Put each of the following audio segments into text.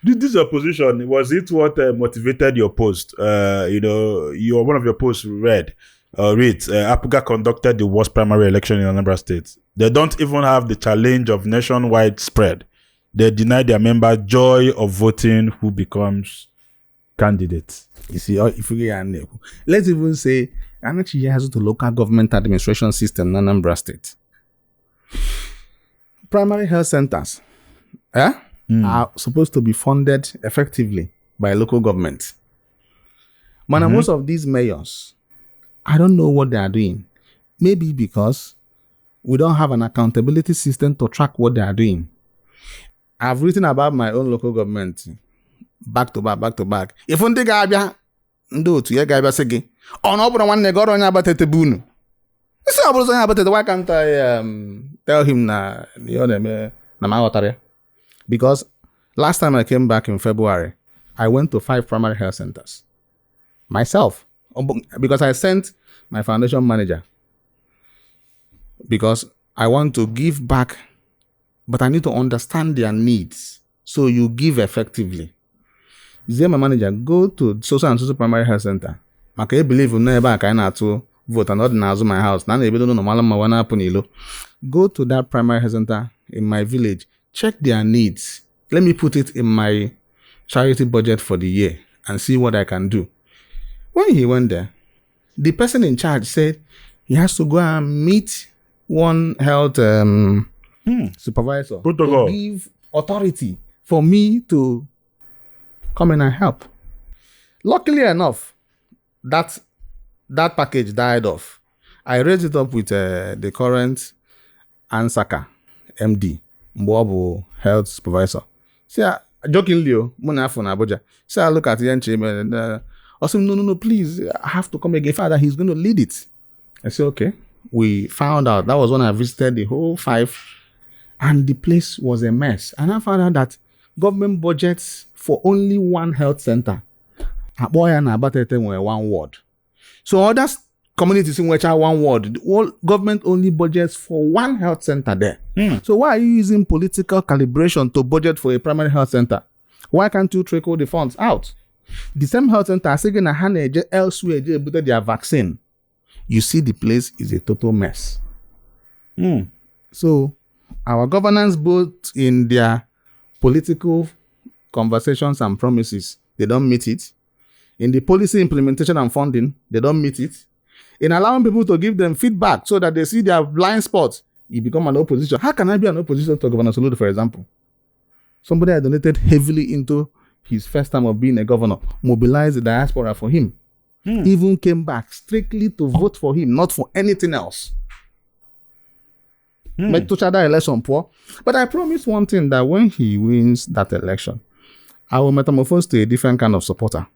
This your position. Was it what motivated your post? One of your posts read. Apuga conducted the worst primary election in Anambra State. They don't even have the challenge of nationwide spread. They deny their members joy of voting who becomes candidate. You see, if we let's even say, Anachi has the local government administration system in Anambra State. Primary health centers are supposed to be funded effectively by local government. But most of these mayors, I don't know what they are doing. Maybe because we don't have an accountability system to track what they are doing. I've written about my own local government back to back. If one day Gabia do to your Gabia Segi, on open one negoro on about the boon. Why can't I tell him na because last time I came back in February, I went to 5 primary health centers myself because I sent my foundation manager because I want to give back, but I need to understand their needs. So you give effectively. Is my manager go to social and social primary health center? I believe in never kind to vote and not in my house. Go to that primary health center in my village. Check their needs. Let me put it in my charity budget for the year and see what I can do. When he went there, the person in charge said he has to go and meet one health supervisor to give authority for me to come in and help. Luckily enough, that package died off. I raised it up with the current Ansaka MD, Mbobo health supervisor. See, jokingly, Abuja. So I look at the Yanchi and also, no, please, I have to come again. Father, he's going to lead it. I said, okay. We found out. That was when I visited the whole 5, and the place was a mess. And I found out that government budgets for only one health center, Aboya and Abatete were one ward. So other communities in which are one ward, all government only budgets for one health center there. So why are you using political calibration to budget for a primary health center? Why can't you trickle the funds out? The same health center are saying that elsewhere but their vaccine. You see, the place is a total mess. So our governance, both in their political conversations and promises, they don't meet it. In the policy implementation and funding, they don't meet it. In allowing people to give them feedback so that they see their blind spots, you become an opposition. How can I be an opposition to Governor Soludo, for example? Somebody had donated heavily into his first time of being a governor, mobilized the diaspora for him, even came back strictly to vote for him, not for anything else. But to that election poor. But I promise one thing, that when he wins that election, I will metamorphose to a different kind of supporter.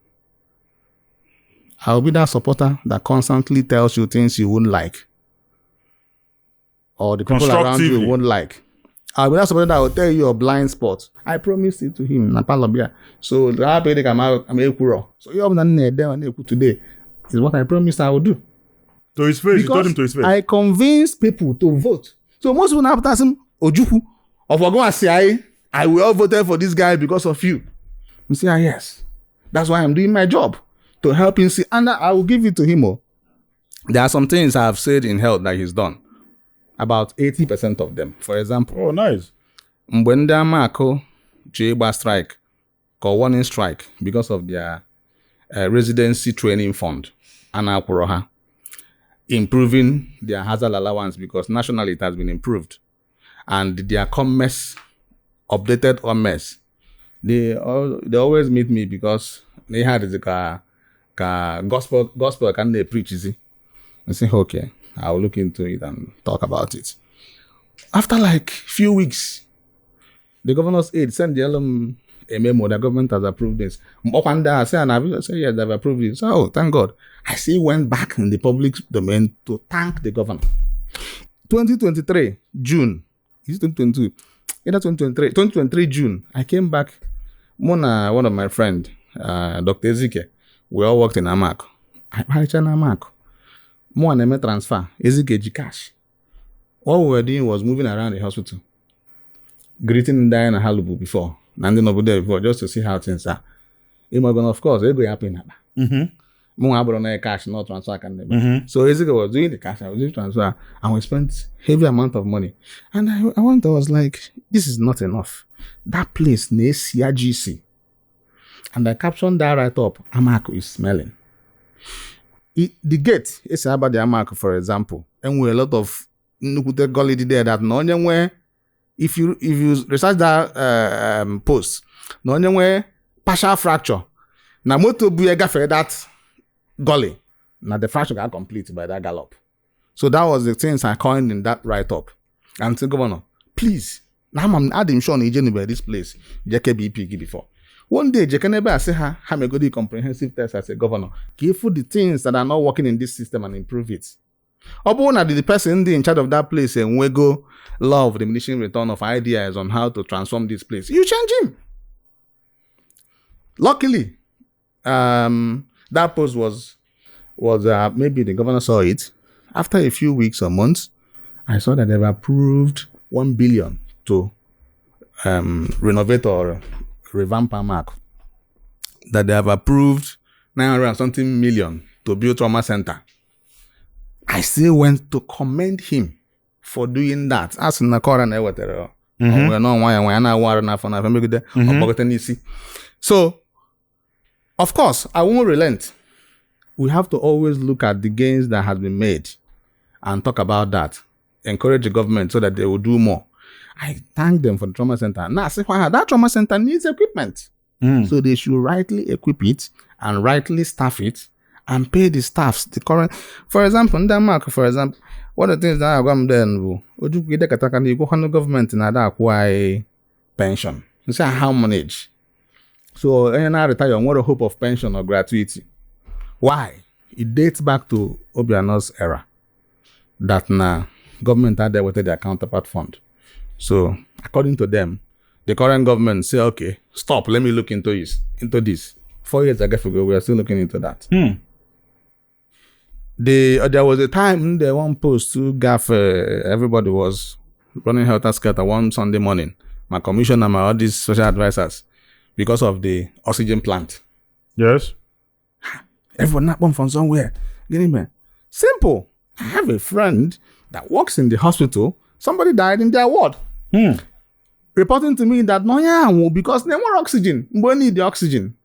I will be that supporter that constantly tells you things you wouldn't like, or the people around you won't like. I'll be that supporter that will tell you your blind spot. I promised it to him. So today is what I promised I would do. To his face, you told him to his face. I convinced people to vote. So most people now ask him, Ojuku, of Ogwasi, I will all vote for this guy because of you. You say, yes. That's why I'm doing my job, to help him see. And I will give it to him. There are some things I have said in health that he's done. About 80% of them. For example. Oh, nice. Mbwenda Mako Jeba strike, or warning strike, because of their residency training fund, Anakuroha, improving their hazard allowance, because nationally it has been improved. And their commerce, updated commerce, they always meet me because they had the gospel can they preach, is it? I say, okay, I'll look into it and talk about it. After like few weeks, the governor's aide sent the alum a memo. The government has approved this. I say, yes, they've approved it. So, oh, thank God. I see went back in the public domain to thank the governor. 2023, June. Is it 2022? Either 2023, June. I came back. One of my friends, Dr. Ezike, we all worked in Amak. I married in Amak. More than transfer. Ezike cash. What we were doing was moving around the hospital, greeting Diana Halubu before. and then over there before just to see how things are. Of course, they go happen. Cash, not transfer. So Ezekiel was doing the cash, I was doing transfer, and we spent heavy amount of money. And I was like, this is not enough. That place near CRGC. And I captioned that right up. Amaku is smelling. The gate is about the Amaku, for example, and we a lot of gully there that no where if you research that post, no where partial fracture. Now moto buega for that gully. Now the fracture got complete by that gallop. So that was the things I coined in that write up. And to Governor, please. Now I'm adding Sean agent by this place. JKBP before. One day, Jekenebe say have a good comprehensive test as a governor. Give the things that are not working in this system and improve it. Upon the person in charge of that place and we go law of diminishing return of ideas on how to transform this place. You change him. Luckily, that post was maybe the governor saw it. After a few weeks or months, I saw that they've approved 1 billion to renovate or revamp Amaku. That they have approved 900 something million to build trauma center. I still went to commend him for doing that. As in the Koran, so, of course, I won't relent. We have to always look at the gains that has been made and talk about that. Encourage the government so that they will do more. I thank them for the trauma center. Now, that trauma center needs equipment. So they should rightly equip it and rightly staff it and pay the staffs the current. For example, in Denmark, one of the things that I got then, you go government in that pension. You say how manage. So I retire, what a hope of pension or gratuity. Why? It dates back to Obiano's era. That now government had there with their counterpart fund. So according to them, the current government say, okay, stop, let me look into this. 4 years ago, we are still looking into that. There was a time the one post to gaff, everybody was running helter skelter one Sunday morning. My commissioner, all these social advisors, because of the oxygen plant. Yes. Everyone not one from somewhere. Getting me? Simple. I have a friend that works in the hospital. Somebody died in their ward. Reporting to me that because they want oxygen. We need the oxygen.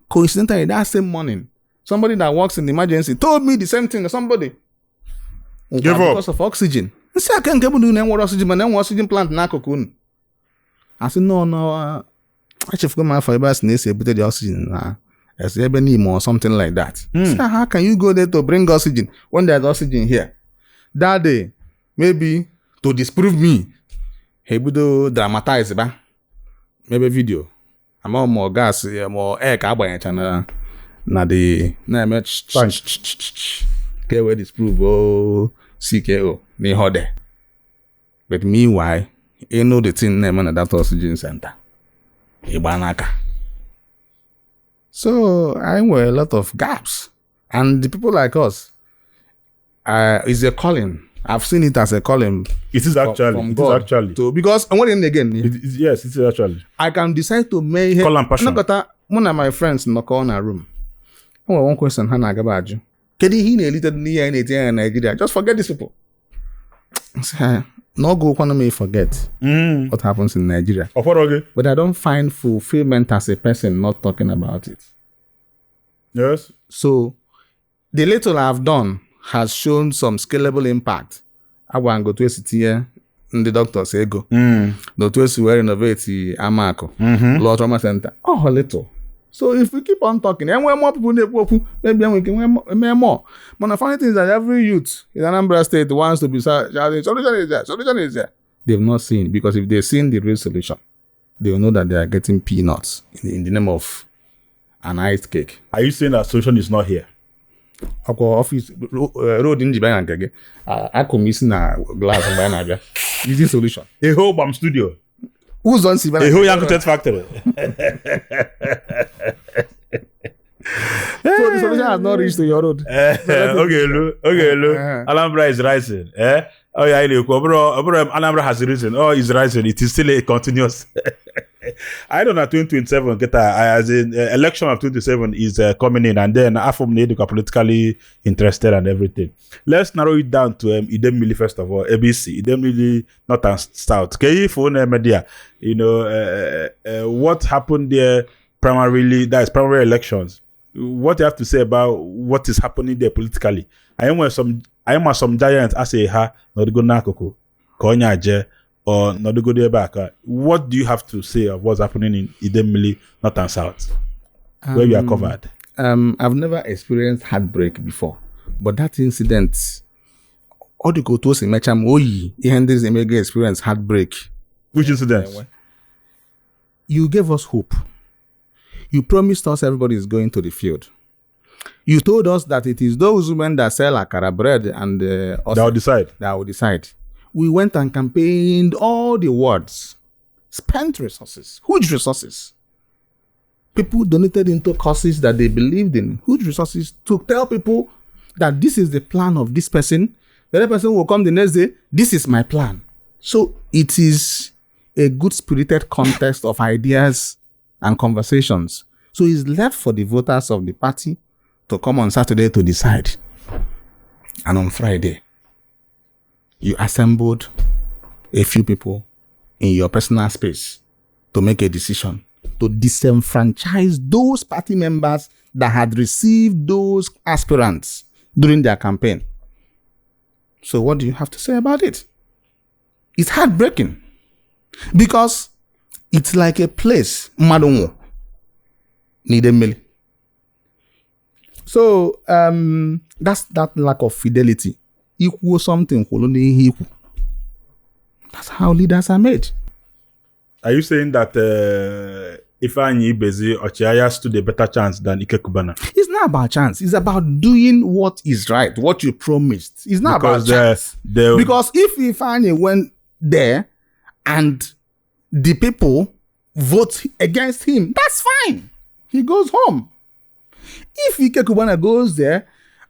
Coincidentally, that same morning, somebody that works in the emergency told me the same thing. Somebody give up because of oxygen. I said, I can't get do more oxygen, but then oxygen plant na cocoon. I said, no. I should go my fiber and say, put the oxygen as or something like that. So how can you go there to bring oxygen when there's oxygen here? That day, maybe to disprove me, he would dramatize maybe video. I'm more gas, more air carbon channel. Na the okay, where disprove CKO me hode. But meanwhile, you know the thing name on that oxygen center. Ibanaka. So I were a lot of gaps. And the people like us, is a calling. I've seen it as a calling. It is actually. It is actually. So, because, and what in again? Yes, it is actually. I can decide to make call and passion. One of my friends in the corner room. One question, Hannah Gabaju. Can he in Nigeria? Just forget these people. No go economy forget what happens in Nigeria. But I don't find fulfillment as a person not talking about it. Yes. So the little I've done has shown some scalable impact. I want to go to a city here. The doctor say go. The to where renovate Amaku. Law Trauma Center. Oh, a little. So if we keep on talking, and when more people maybe we can more. But the funny thing is that every youth in Anambra State wants to be shouting, solution is there, solution is there. They've not seen, because if they've seen the real solution, they will know that they are getting peanuts in the name of an iced cake. Are you saying that solution is not here? Office road in Jibayangage. I come in a glass and Bayanaga. Is this solution? A whole BAM studio. Who's on Sibana? A whole Yankutet factory. So the solution has not reached to your road. Okay, look. Alhambra is rising. Oh yeah, Anambra has risen. Oh, it's rising. It is still a continuous. I don't know 2027 as in election of 2027 is coming in, and then Afom need to politically interested and everything. Let's narrow it down to Idemili first of all. ABC Idemili North and South. Can phone media? You know what happened there primarily? That is primary elections. What you have to say about what is happening there politically? I am some giants as a ha not go nakoko konya je or not go there back. What do you have to say of what's happening in Idemili North and South, where you are covered? I've never experienced heartbreak before, but that incident, all the go to say mecham oyi, this a mega experience heartbreak. Which incident? You gave us hope. You promised us everybody is going to the field. You told us that it is those women that sell akara bread and that will decide. That will decide. We went and campaigned all the wards, spent resources, huge resources. People donated into causes that they believed in, huge resources to tell people that this is the plan of this person. The other person will come the next day, this is my plan. So it is a good-spirited contest of ideas and conversations. So it's left for the voters of the party to come on Saturday to decide. And on Friday, you assembled a few people in your personal space to make a decision to disenfranchise those party members that had received those aspirants during their campaign. So what do you have to say about it? It's heartbreaking because it's like a place, Madongo, Nidemili. So that's that lack of fidelity. Equal something. That's how leaders are made. Are you saying that Ifeanyi Ibezi Ochiaya stood a better chance than Ike Kubana? It's not about chance. It's about doing what is right, what you promised. It's not about chance. Because if Ifeanyi went there and the people vote against him, that's fine. He goes home. If Ike Kubana goes there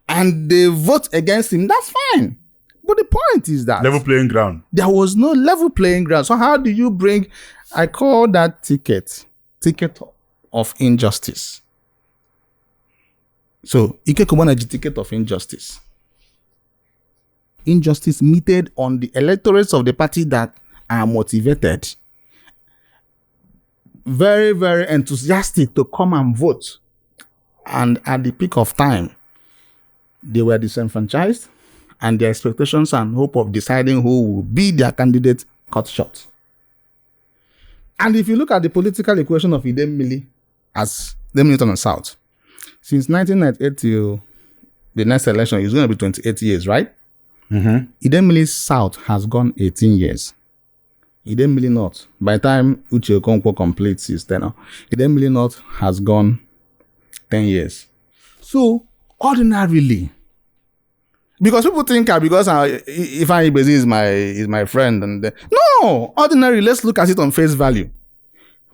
and they vote against him, that's fine. But the point is that level playing ground. There was no level playing ground. So how do you bring, I call that ticket of injustice. So Ike Kubana is the ticket of injustice. Injustice meted on the electorates of the party that are motivated, very, very enthusiastic to come and vote. And at the peak of time, they were disenfranchised and their expectations and hope of deciding who will be their candidate cut short. And if you look at the political equation of Idemili as Idemili North and South, since 1998 till the next election is going to be 28 years, right? Mm-hmm. Idemili South has gone 18 years. Idemili North, by the time Uche Okonkwo completes his tenure, Idemili North has gone 10 years. So, ordinarily, because people think because Ifeanyi Ibezi is my friend, and no, ordinarily, let's look at it on face value.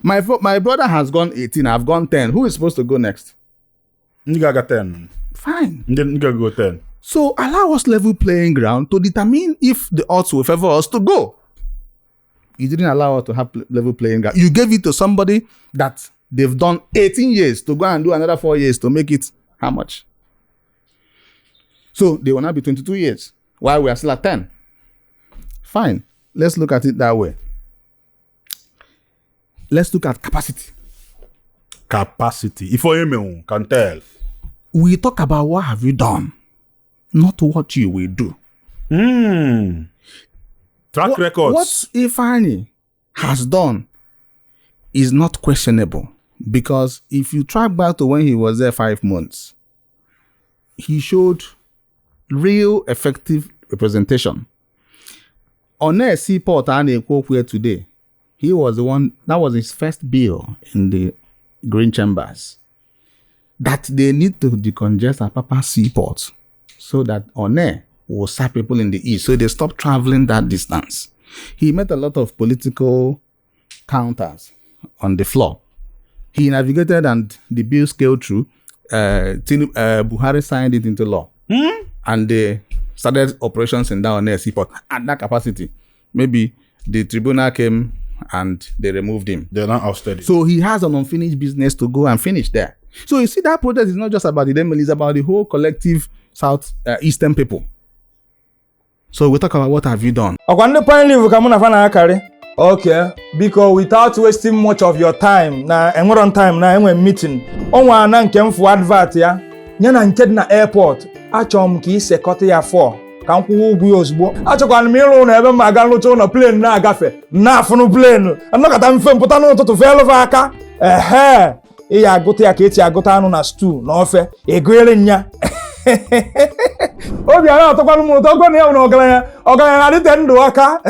My brother has gone 18, I've gone 10. Who is supposed to go next? Nigga got 10. Fine. Then nigga go 10. So allow us level playing ground to determine if the odds will favor us to go. You didn't allow us to have level playing ground. You gave it to somebody that they've done 18 years to go and do another 4 years to make it how much? So they will now be 22 years while we are still at 10. Fine. Let's look at it that way. Let's look at capacity. Capacity. If you can tell. We talk about what have you done, not what you will do. Track records. What Ifeanyi has done is not questionable, because if you track back to when he was there 5 months, he showed real effective representation. On a seaport and a quote here today, he was the one, that was his first bill in the Green Chambers, that they need to decongest Apapa Seaport so that One will serve people in the east. So they stopped traveling that distance. He met a lot of political counters on the floor. He navigated and the bill scaled through. Buhari signed it into law. And they started operations in that One Seaport at that capacity. Maybe the tribunal came and they removed him. They're not ousted. So he has an unfinished business to go and finish there. So you see, that protest is not just about the Demel, it's about the whole collective Eastern people. So we talk about what have you done. Okay, because without wasting much of your time, na enwere time na enwe meeting. Onwa na nke mfu advert ya. Nya na nke na airport. Achọ m ka isekọta ya for. Ka nkwụ ugwu ya ozugbo. Achọkwa m ịrụ na ebe m aga lụcha na plane na agafe. Na afunu plane. Anọkata mfe mpụta n'ụtụtụ felova aka. Iya agụta ya ka eti agụta anụ na stew na ofe. Egwere nya. Obi ara atọkwa m ụtọ go na ya na ọgaranya na dịte ndụ aka.